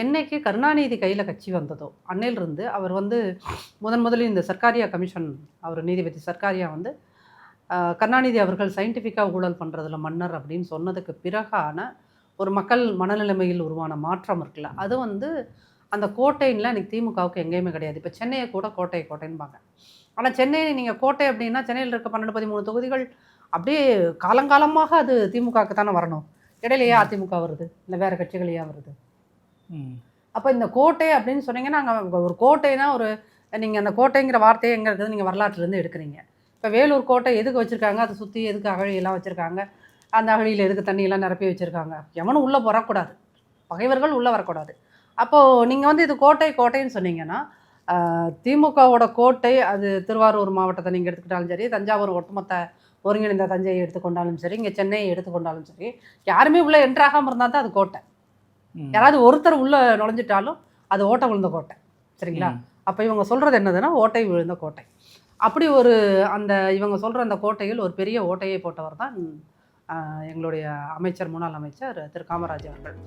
என்னைக்கு கருணாநிதி கையில் கட்சி வந்ததோ அன்னையிலிருந்து அவர் வந்து முதலில் இந்த சர்க்காரியா கமிஷன், அவர் நீதிபதி சர்க்காரியா வந்து கருணாநிதி அவர்கள் சயின்டிஃபிக்காக ஊழல் பண்ணுறதுல மன்னர் அப்படின்னு சொன்னதுக்கு பிறகான ஒரு மக்கள் மனநிலைமையில் உருவான மாற்றம் இருக்குல்ல, அது வந்து அந்த கோட்டைன்ல எனக்கு திமுகவுக்கு எங்கேயுமே கிடையாது. இப்போ சென்னையை கூட கோட்டை கோட்டைன்பாங்க. ஆனால் சென்னையை நீங்கள் கோட்டை அப்படின்னா சென்னையில் இருக்க 12, 13 தொகுதிகள் அப்படியே காலங்காலமாக அது திமுகவுக்கு தானே வரணும். இடையிலேயே அதிமுக வருது, இல்லை வேறு கட்சிகளையா வருது. அப்போ இந்த கோட்டை அப்படின்னு சொன்னீங்கன்னா, அங்கே ஒரு கோட்டைனா ஒரு நீங்கள் அந்த கோட்டைங்கிற வார்த்தையை எங்கே இருக்குது நீங்கள் வரலாற்றுலேருந்து எடுக்கிறீங்க. இப்போ வேலூர் கோட்டை எதுக்கு வச்சுருக்காங்க, அதை சுற்றி எதுக்கு அகழியெல்லாம் வச்சுருக்காங்க, அந்த அகழியில் எதுக்கு தண்ணியெல்லாம் நிரப்பி வச்சுருக்காங்க, எவனும் உள்ளே வரக்கூடாது, பகைவர்கள் உள்ளே வரக்கூடாது. அப்போது நீங்கள் வந்து இது கோட்டை கோட்டைன்னு சொன்னீங்கன்னா, திமுகவோட கோட்டை அது திருவாரூர் மாவட்டத்தை நீங்கள் எடுத்துக்கிட்டாலும் சரி, தஞ்சாவூர் ஒட்டுமொத்த ஒருங்கிணைந்த தஞ்சையை எடுத்துக்கொண்டாலும் சரி, இங்கே சென்னையை எடுத்துக்கொண்டாலும் சரி, யாருமே உள்ளே என்ட்ராகாமல் இருந்தால் தான் அது கோட்டை. யாராவது ஒருத்தர் உள்ளே நுழைஞ்சிட்டாலும் அது ஓட்டை விழுந்த கோட்டை. சரிங்களா? அப்போ இவங்க சொல்கிறது என்னதுன்னா ஓட்டை விழுந்த கோட்டை. அப்படி ஒரு அந்த இவங்க சொல்கிற அந்த கோட்டையில் ஒரு பெரிய ஓட்டையை போட்டவர் தான் எங்களுடைய அமைச்சர், முன்னாள் அமைச்சர் திரு காமராஜ் அவர்கள்.